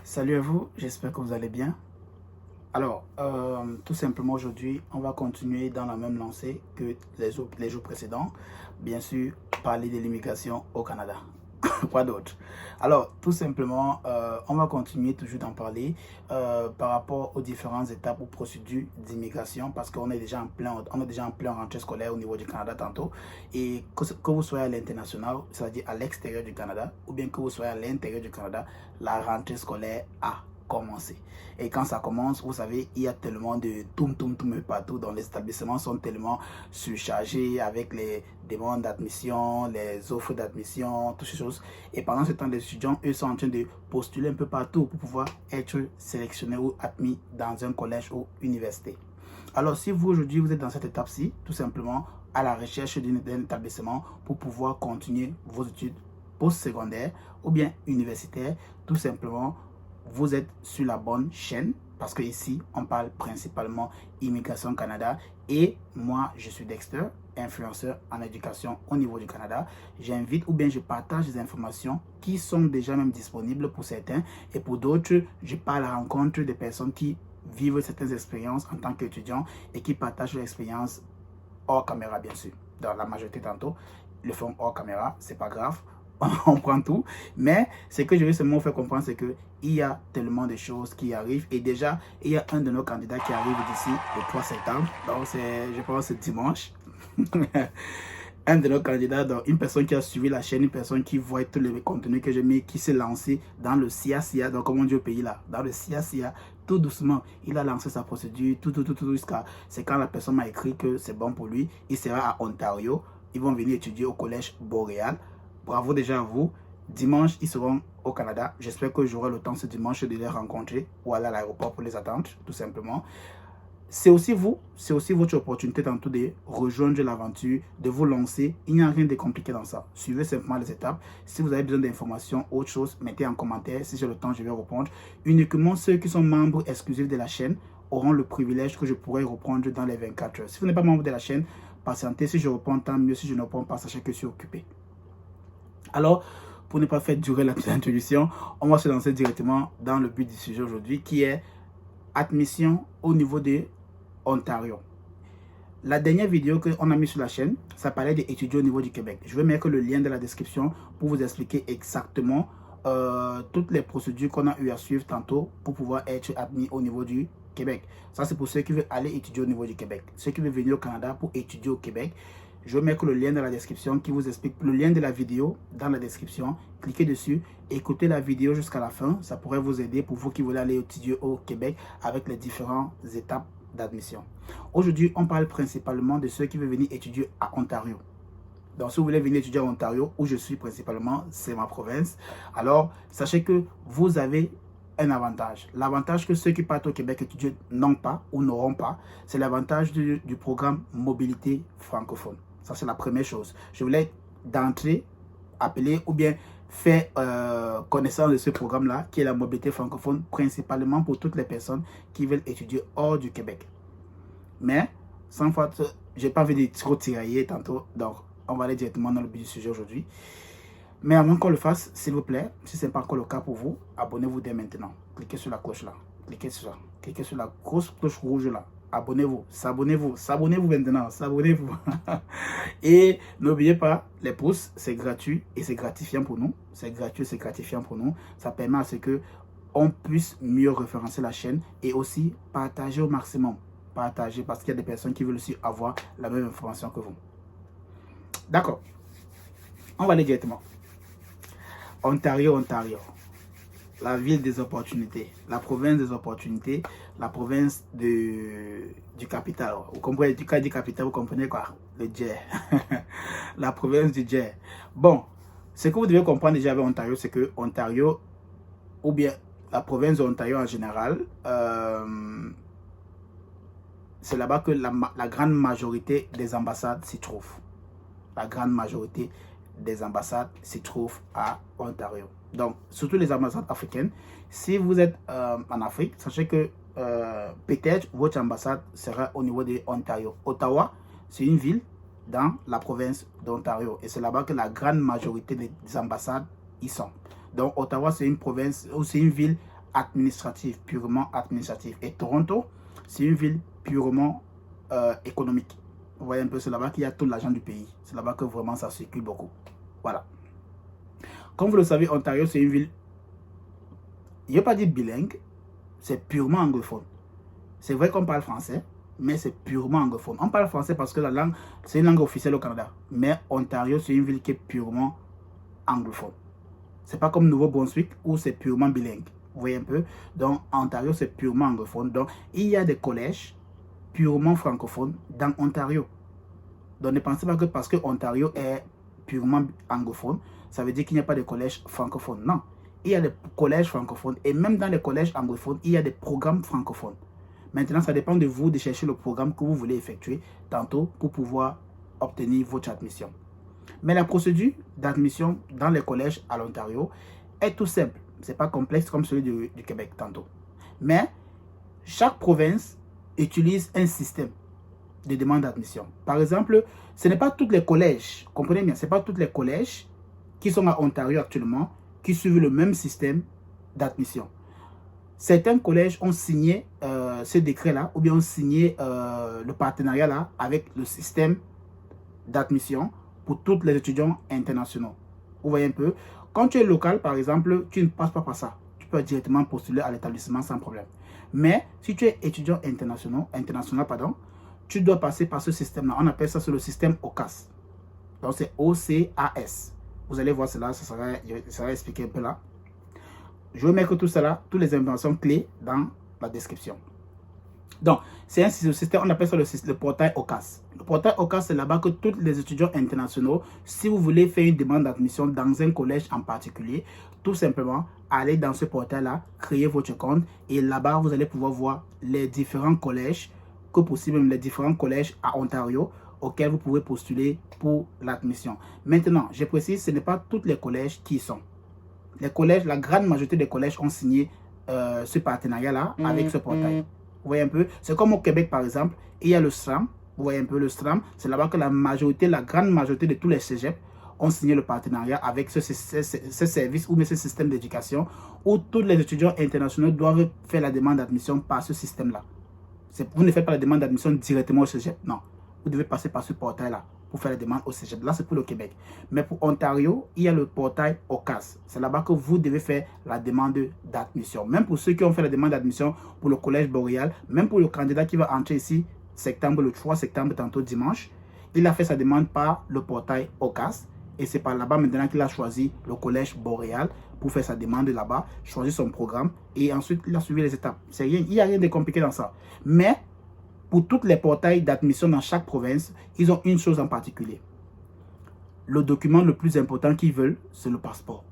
Salut à vous, j'espère que vous allez bien. Alors, tout simplement aujourd'hui, on va continuer dans la même lancée que les jours précédents. Bien sûr, parler de l'immigration au Canada. Quoi d'autre? Alors, tout simplement, on va continuer toujours d'en parler par rapport aux différentes étapes ou procédures d'immigration parce qu'on est déjà en plein rentrée scolaire au niveau du Canada tantôt. Et que vous soyez à l'international, c'est-à-dire à l'extérieur du Canada, ou bien que vous soyez à l'intérieur du Canada, la rentrée scolaire a commencé. Et quand ça commence, vous savez, il y a tellement de toum partout. Donc les établissements sont tellement surchargés avec les demandes d'admission, les offres d'admission, toutes ces choses. Et pendant ce temps, les étudiants, eux, sont en train de postuler un peu partout pour pouvoir être sélectionnés ou admis dans un collège ou université. Alors, si vous, aujourd'hui, vous êtes dans cette étape-ci, tout simplement à la recherche d'un établissement pour pouvoir continuer vos études postsecondaires ou bien universitaires, tout simplement, vous êtes sur la bonne chaîne parce que ici, on parle principalement Immigration Canada et moi, je suis Dexter, influenceur en éducation au niveau du Canada. J'invite ou bien je partage des informations qui sont déjà même disponibles pour certains et pour d'autres, je pars à la rencontre des personnes qui vivent certaines expériences en tant qu'étudiants et qui partagent leur expérience hors caméra, bien sûr. Dans la majorité tantôt, le font hors caméra, c'est pas grave. On prend tout, mais ce que je veux seulement vous faire comprendre, c'est que il y a tellement de choses qui arrivent et déjà il y a un de nos candidats qui arrive d'ici le 3 septembre, donc je pense c'est dimanche. Un de nos candidats, donc une personne qui a suivi la chaîne, une personne qui voit tous les contenus que j'ai mis, qui s'est lancé dans le SIA, donc comme on dit au pays là, dans le SIA, tout doucement, il a lancé sa procédure, tout jusqu'à, c'est quand la personne m'a écrit que c'est bon pour lui, il sera à Ontario, ils vont venir étudier au collège Boréal. Bravo déjà à vous. Dimanche, ils seront au Canada. J'espère que j'aurai le temps ce dimanche de les rencontrer ou aller à l'aéroport pour les attendre, tout simplement. C'est aussi votre opportunité tantôt de rejoindre l'aventure, de vous lancer. Il n'y a rien de compliqué dans ça. Suivez simplement les étapes. Si vous avez besoin d'informations, autre chose, mettez en commentaire. Si j'ai le temps, je vais répondre. Uniquement ceux qui sont membres exclusifs de la chaîne auront le privilège que je pourrai reprendre dans les 24 heures. Si vous n'êtes pas membre de la chaîne, patientez. Si je réponds, tant mieux. Si je ne réponds pas, sachez que je suis occupé. Alors, pour ne pas faire durer l'introduction, on va se lancer directement dans le but du sujet aujourd'hui qui est admission au niveau de Ontario. La dernière vidéo qu'on a mis sur la chaîne, ça parlait d'étudier au niveau du Québec. Je vais mettre le lien dans la description pour vous expliquer exactement toutes les procédures qu'on a eu à suivre tantôt pour pouvoir être admis au niveau du Québec. Ça, c'est pour ceux qui veulent aller étudier au niveau du Québec. Ceux qui veulent venir au Canada pour étudier au Québec, je vais mettre le lien dans la description qui vous explique le lien de la vidéo dans la description. Cliquez dessus, écoutez la vidéo jusqu'à la fin. Ça pourrait vous aider pour vous qui voulez aller étudier au Québec avec les différentes étapes d'admission. Aujourd'hui, on parle principalement de ceux qui veulent venir étudier à Ontario. Donc, si vous voulez venir étudier à Ontario, où je suis principalement, c'est ma province. Alors, sachez que vous avez un avantage. L'avantage que ceux qui partent au Québec étudier n'ont pas ou n'auront pas, c'est l'avantage du programme Mobilité francophone. Ça, c'est la première chose. Je voulais d'entrée appeler ou bien faire connaissance de ce programme-là, qui est la mobilité francophone, principalement pour toutes les personnes qui veulent étudier hors du Québec. Mais, sans fois, je n'ai pas envie de trop tirailler tantôt, donc on va aller directement dans le but du sujet aujourd'hui. Mais avant qu'on le fasse, s'il vous plaît, si ce n'est pas encore le cas pour vous, abonnez-vous dès maintenant. Cliquez sur la cloche là. Cliquez sur ça. Cliquez sur la grosse cloche rouge là. Abonnez-vous. S'abonnez-vous maintenant. S'abonnez-vous. Et n'oubliez pas, les pouces, c'est gratuit et c'est gratifiant pour nous. C'est gratuit, c'est gratifiant pour nous. Ça permet à ce que on puisse mieux référencer la chaîne et aussi partager au maximum. Partager parce qu'il y a des personnes qui veulent aussi avoir la même information que vous. D'accord. On va aller directement. Ontario. La ville des opportunités, la province des opportunités, la province du capital. Vous comprenez, du cas du capital, vous comprenez quoi? Le Djer. La province du Djer. Bon, ce que vous devez comprendre déjà avec Ontario, c'est que Ontario, ou bien la province d'Ontario en général, c'est là-bas que la grande majorité des ambassades s'y trouve. La grande majorité des ambassades s'y trouvent à Ontario. Donc, surtout les ambassades africaines. Si vous êtes en Afrique, sachez que peut-être votre ambassade sera au niveau de Ontario. Ottawa, c'est une ville dans la province d'Ontario. Et c'est là-bas que la grande majorité des ambassades y sont. Donc, Ottawa, c'est une province, ou c'est une ville administrative, purement administrative. Et Toronto, c'est une ville purement économique. Vous voyez un peu, c'est là-bas qu'il y a tout l'argent du pays. C'est là-bas que vraiment ça circule beaucoup. Voilà. Comme vous le savez, Ontario, c'est une ville, je ne vais pas dire bilingue, c'est purement anglophone. C'est vrai qu'on parle français, mais c'est purement anglophone. On parle français parce que la langue, c'est une langue officielle au Canada. Mais Ontario, c'est une ville qui est purement anglophone. C'est pas comme Nouveau-Brunswick où c'est purement bilingue. Vous voyez un peu? Donc, Ontario, c'est purement anglophone. Donc, il y a des collèges purement francophones dans Ontario. Donc, ne pensez pas que parce que Ontario est purement anglophone, ça veut dire qu'il n'y a pas de collèges francophones. Non. Il y a des collèges francophones et même dans les collèges anglophones, il y a des programmes francophones. Maintenant, ça dépend de vous de chercher le programme que vous voulez effectuer tantôt pour pouvoir obtenir votre admission. Mais la procédure d'admission dans les collèges à l'Ontario est tout simple. Ce n'est pas complexe comme celui du Québec tantôt. Mais chaque province utilise un système de demande d'admission. Par exemple, ce n'est pas tous les collèges, comprenez bien, ce n'est pas tous les collèges qui sont à Ontario actuellement qui suivent le même système d'admission. Certains collèges ont signé ce décret-là ou bien ont signé le partenariat-là avec le système d'admission pour tous les étudiants internationaux. Vous voyez un peu, quand tu es local, par exemple, tu ne passes pas par ça. Tu peux directement postuler à l'établissement sans problème. Mais si tu es étudiant international, tu dois passer par ce système-là. On appelle ça sur le système OCAS. Donc c'est OCAS. Vous allez voir cela, ça sera expliqué un peu là. Je vais mettre tout cela, toutes les informations clés dans la description. Donc, c'est un système, on appelle ça le portail OCAS. Le portail OCAS, c'est là-bas que tous les étudiants internationaux, si vous voulez faire une demande d'admission dans un collège en particulier, tout simplement, allez dans ce portail-là, créez votre compte et là-bas, vous allez pouvoir voir les différents collèges, que possible, même les différents collèges à Ontario, auxquels vous pouvez postuler pour l'admission. Maintenant, je précise, ce n'est pas tous les collèges qui y sont. Les collèges, la grande majorité des collèges ont signé ce partenariat-là avec ce portail. Vous voyez un peu, c'est comme au Québec par exemple, il y a le SRAM. Vous voyez un peu le SRAM, c'est là-bas que la grande majorité de tous les cégeps ont signé le partenariat avec ce service ou bien ce système d'éducation où tous les étudiants internationaux doivent faire la demande d'admission par ce système-là. Vous ne faites pas la demande d'admission directement au cégep, non. Vous devez passer par ce portail-là pour faire la demande au cégep. Là, c'est pour le Québec. Mais pour Ontario, il y a le portail OCAS. C'est là-bas que vous devez faire la demande d'admission. Même pour ceux qui ont fait la demande d'admission pour le Collège Boréal, même pour le candidat qui va entrer ici, le 3 septembre, tantôt dimanche, il a fait sa demande par le portail OCAS. Et c'est par là-bas maintenant qu'il a choisi le Collège Boréal pour faire sa demande là-bas, choisir son programme et ensuite il a suivi les étapes. C'est rien, il n'y a rien de compliqué dans ça. Mais pour tous les portails d'admission dans chaque province, ils ont une chose en particulier. Le document le plus important qu'ils veulent, c'est le passeport.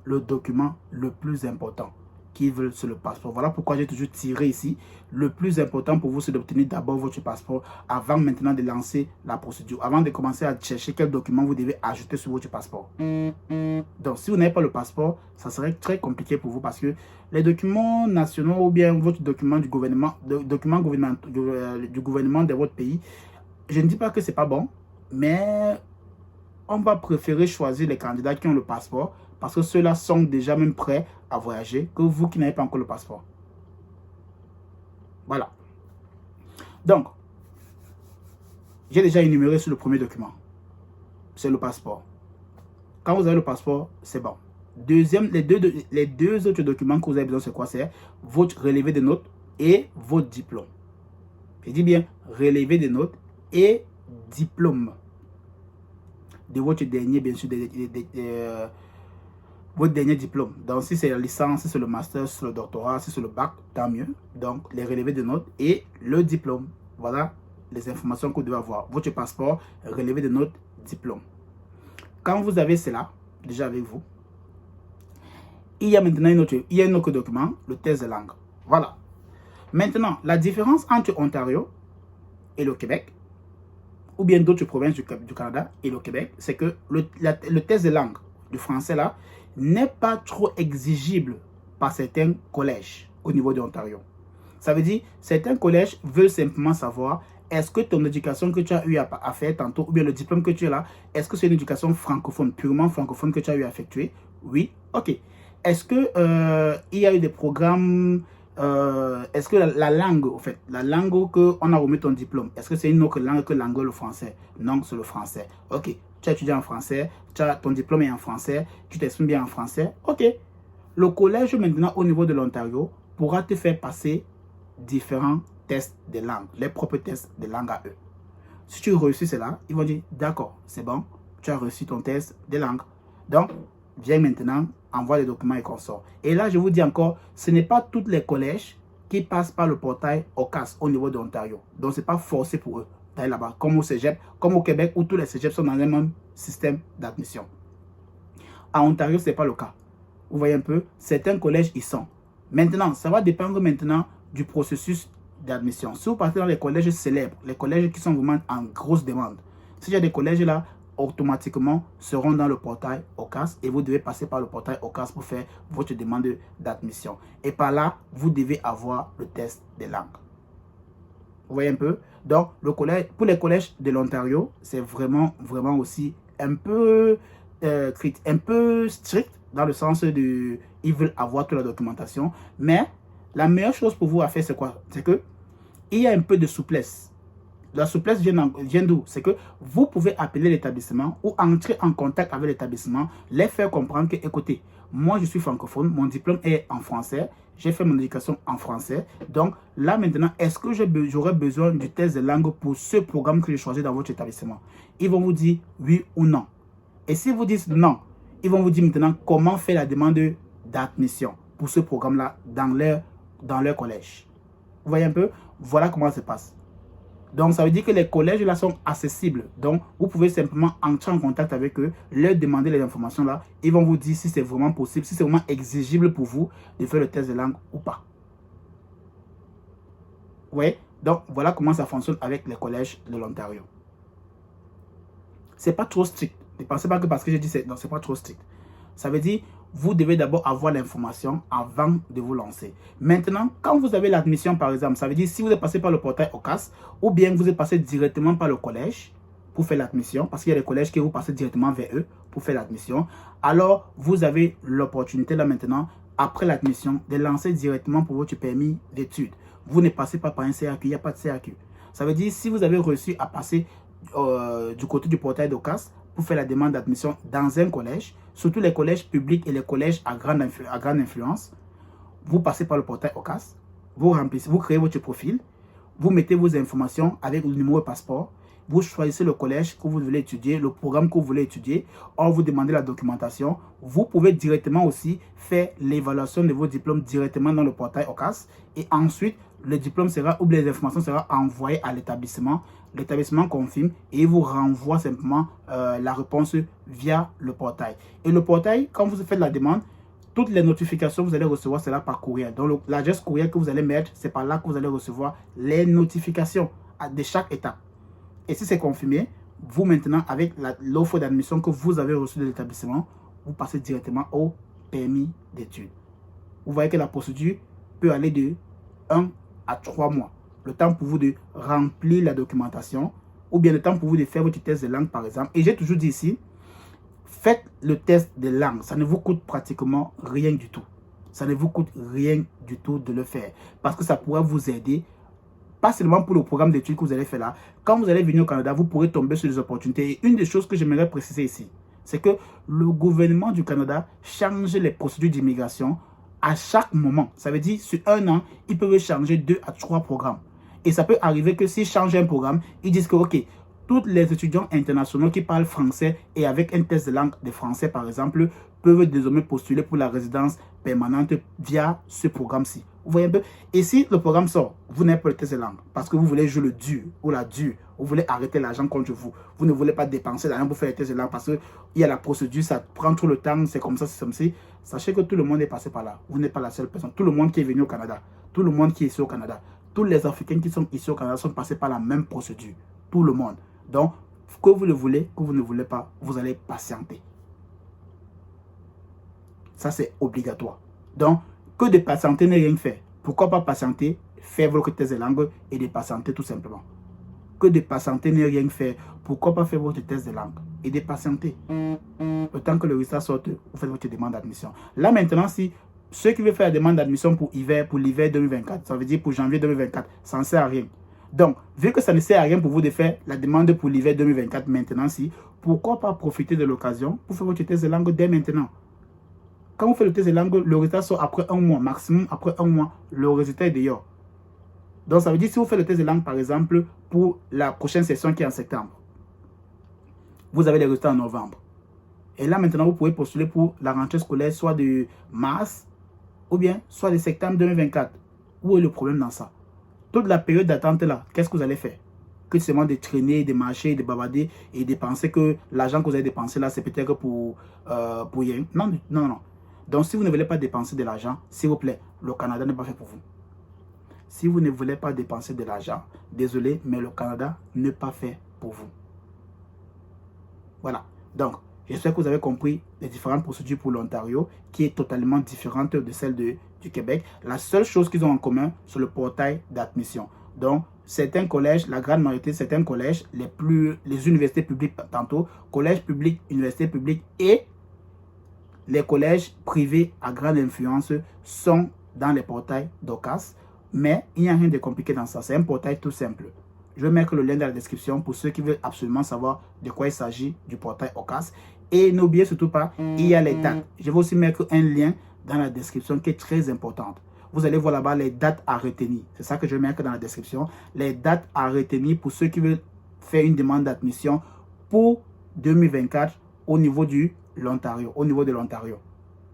Le document le plus important qu'ils veulent, c'est le passeport. Voilà pourquoi j'ai toujours tiré ici. Le plus important pour vous, c'est d'obtenir d'abord votre passeport avant maintenant de lancer la procédure. Avant de commencer à chercher quel document vous devez ajouter sur votre passeport. Donc, si vous n'avez pas le passeport, ça serait très compliqué pour vous parce que les documents nationaux ou bien votre document du gouvernement, du gouvernement de votre pays, je ne dis pas que ce n'est pas bon, mais on va préférer choisir les candidats qui ont le passeport parce que ceux-là sont déjà même prêts à voyager que vous qui n'avez pas encore le passeport. Voilà. Donc, j'ai déjà énuméré sur le premier document. C'est le passeport. Quand vous avez le passeport, c'est bon. Deuxième, les deux autres documents que vous avez besoin, c'est quoi? C'est votre relevé de notes et votre diplôme. Je dis bien relevé de notes et diplôme. De votre dernier, bien sûr, votre dernier diplôme. Donc, si c'est la licence, si c'est le master, si c'est le doctorat, si c'est le bac, tant mieux. Donc, les relevés de notes et le diplôme. Voilà les informations que vous devez avoir. Votre passeport, relevé de notes, diplôme. Quand vous avez cela, déjà avec vous, il y a maintenant un autre document, le test de langue. Voilà. Maintenant, la différence entre Ontario et le Québec, ou bien d'autres provinces du Canada et le Québec, c'est que le test de langue du français là n'est pas trop exigible par certains collèges au niveau de l'Ontario. Ça veut dire, certains collèges veulent simplement savoir est-ce que ton éducation que tu as eu à faire tantôt, ou bien le diplôme que tu as là, est-ce que c'est une éducation francophone, purement francophone que tu as eu à effectuer? Oui, ok. est-ce que il y a eu des programmes, est-ce que la langue, en fait, la langue qu'on a remis ton diplôme, est-ce que c'est une autre langue que l'anglais, le français? Non, c'est le français. Ok, tu as étudié en français, ton diplôme est en français, tu t'exprimes bien en français. Ok, le collège maintenant au niveau de l'Ontario pourra te faire passer différents tests de langue, les propres tests de langue à eux. Si tu réussis cela, ils vont dire, d'accord, c'est bon, tu as reçu ton test de langue. Donc, viens maintenant, envoie les documents et consorts. Et là, je vous dis encore, ce n'est pas tous les collèges qui passent par le portail OCAS au niveau de l'Ontario. Donc, ce n'est pas forcé pour eux d'aller là-bas, comme au cégep, comme au Québec, où tous les cégeps sont dans le même système d'admission. À Ontario, ce n'est pas le cas. Vous voyez un peu, certains collèges y sont. Maintenant, ça va dépendre maintenant du processus d'admission. Si vous partez dans les collèges célèbres, les collèges qui sont vraiment en grosse demande, s'il y a des collèges là, automatiquement seront dans le portail OCAS et vous devez passer par le portail OCAS pour faire votre demande d'admission. Et par là, vous devez avoir le test de langue. Vous voyez un peu? Donc, pour les collèges de l'Ontario, c'est vraiment aussi un peu strict dans le sens de ils veulent avoir toute la documentation. Mais la meilleure chose pour vous à faire, c'est quoi? C'est que il y a un peu de souplesse. La souplesse vient d'où? C'est que vous pouvez appeler l'établissement ou entrer en contact avec l'établissement, les faire comprendre que, écoutez, moi je suis francophone, mon diplôme est en français, j'ai fait mon éducation en français. Donc là maintenant, est-ce que j'aurais besoin du test de langue pour ce programme que j'ai choisi dans votre établissement? Ils vont vous dire oui ou non. Et si vous dites non, ils vont vous dire maintenant comment faire la demande d'admission pour ce programme-là dans leur collège. Vous voyez un peu? Voilà comment ça se passe. Donc, ça veut dire que les collèges là sont accessibles. Donc, vous pouvez simplement entrer en contact avec eux, leur demander les informations là. Ils vont vous dire si c'est vraiment possible, si c'est vraiment exigible pour vous de faire le test de langue ou pas. Vous voyez? Donc, voilà comment ça fonctionne avec les collèges de l'Ontario. C'est pas trop strict. Ne pensez pas que parce que j'ai dit non, c'est pas trop strict. Ça veut dire vous devez d'abord avoir l'information avant de vous lancer. Maintenant, quand vous avez l'admission, par exemple, ça veut dire si vous êtes passé par le portail OCAS ou bien vous êtes passé directement par le collège pour faire l'admission, parce qu'il y a des collèges qui vous passez directement vers eux pour faire l'admission, alors vous avez l'opportunité là maintenant, après l'admission, de lancer directement pour votre permis d'études. Vous ne passez pas par un CAQ, il n'y a pas de CAQ. Ça veut dire si vous avez reçu à passer du côté du portail d'OCAS pour faire la demande d'admission dans un collège, surtout les collèges publics et les collèges à grande influence, vous passez par le portail OCAS, vous créez votre profil, vous mettez vos informations avec le numéro de passeport, vous choisissez le collège que vous voulez étudier, le programme que vous voulez étudier, or vous demandez la documentation. Vous pouvez directement aussi faire l'évaluation de vos diplômes directement dans le portail OCAS et ensuite le diplôme sera ou les informations seront envoyées à l'établissement. L'établissement confirme et il vous renvoie simplement la réponse via le portail. Et le portail, quand vous faites la demande, toutes les notifications que vous allez recevoir, c'est là par courriel. Donc l'adresse courriel que vous allez mettre, c'est par là que vous allez recevoir les notifications de chaque étape. Et si c'est confirmé, vous maintenant, avec l'offre d'admission que vous avez reçue de l'établissement, vous passez directement au permis d'études. Vous voyez que la procédure peut aller de 1 à 3 mois. Le temps pour vous de remplir la documentation ou bien le temps pour vous de faire votre test de langue par exemple. Et j'ai toujours dit ici, faites le test de langue. Ça ne vous coûte pratiquement rien du tout. Ça ne vous coûte rien du tout de le faire. Parce que ça pourrait vous aider, pas seulement pour le programme d'études que vous allez faire là. Quand vous allez venir au Canada, vous pourrez tomber sur des opportunités. Et une des choses que j'aimerais préciser ici, c'est que le gouvernement du Canada change les procédures d'immigration à chaque moment. Ça veut dire, sur un an, ils peuvent changer 2 à 3 programmes. Et ça peut arriver que s'ils changent un programme, ils disent que, ok, tous les étudiants internationaux qui parlent français et avec un test de langue de français, par exemple, peuvent désormais postuler pour la résidence permanente via ce programme-ci. Vous voyez un peu? Et si le programme sort, vous n'avez pas le test de langue parce que vous voulez jouer le dur ou la dure, vous voulez arrêter l'argent contre vous, vous ne voulez pas dépenser l'argent pour faire le test de langue parce qu'il y a la procédure, ça prend tout le temps, c'est comme ça, c'est comme ça. Sachez que tout le monde est passé par là. Vous n'êtes pas la seule personne. Tout le monde qui est venu au Canada, tout le monde qui est ici au Canada, tous les Africains qui sont ici au Canada sont passés par la même procédure. Tout le monde. Donc, que vous le voulez, que vous ne voulez pas, vous allez patienter. Ça, c'est obligatoire. Donc, que de patienter n'est rien faire. Pourquoi pas patienter, faire votre test de langue et de patienter tout simplement. que de patienter, ne rien faire. Pourquoi pas faire votre test de langue et de patienter. Le temps que le résultat sorte, vous faites votre demande d'admission. Là maintenant, si ceux qui veulent faire la demande d'admission pour l'hiver 2024, ça veut dire pour janvier 2024, ça ne sert à rien. Donc, vu que ça ne sert à rien pour vous de faire la demande pour l'hiver 2024 maintenant, pourquoi pas profiter de l'occasion pour faire votre test de langue dès maintenant. Quand vous faites le test de langue, le résultat sort après un mois, maximum après un mois, le résultat est dehors. Donc, ça veut dire si vous faites le test de langue, par exemple, pour la prochaine session qui est en septembre, vous avez les résultats en novembre. Et là, maintenant, vous pouvez postuler pour la rentrée scolaire, soit de mars, ou bien soit de septembre 2024. Où est le problème dans ça? Toute la période d'attente là, qu'est-ce que vous allez faire? Que seulement de traîner, de marcher, de bavarder et de penser que l'argent que vous avez dépensé là, c'est peut-être pour rien. Non, non, non. Donc, si vous ne voulez pas dépenser de l'argent, s'il vous plaît, le Canada n'est pas fait pour vous. Si vous ne voulez pas dépenser de l'argent, désolé, mais le Canada n'est pas fait pour vous. Voilà. Donc, j'espère que vous avez compris les différentes procédures pour l'Ontario, qui est totalement différente de celle du Québec. La seule chose qu'ils ont en commun, c'est le portail d'admission. Donc, certains collèges, la grande majorité de certains collèges, les universités publiques tantôt, collèges publics, universités publiques et les collèges privés à grande influence sont dans les portails d'OCAS. Mais il n'y a rien de compliqué dans ça. C'est un portail tout simple. Je vais mettre le lien dans la description pour ceux qui veulent absolument savoir de quoi il s'agit du portail OCAS. Et n'oubliez surtout pas, il y a les dates. Je vais aussi mettre un lien dans la description qui est très importante. Vous allez voir là-bas les dates à retenir. C'est ça que je vais mettre dans la description. Les dates à retenir pour ceux qui veulent faire une demande d'admission pour 2024 au niveau de l'Ontario.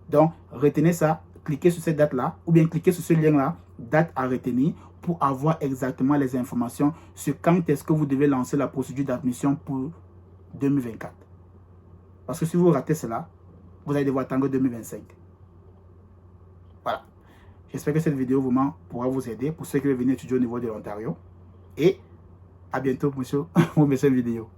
Donc, retenez ça, cliquez sur cette date-là ou bien cliquez sur ce lien-là, date à retenir, pour avoir exactement les informations sur quand est-ce que vous devez lancer la procédure d'admission pour 2024. Parce que si vous ratez cela, vous allez devoir attendre 2025. Voilà. J'espère que cette vidéo pourra vous aider pour ceux qui veulent venir étudier au niveau de l'Ontario. Et à bientôt, monsieur, pour mes vidéos.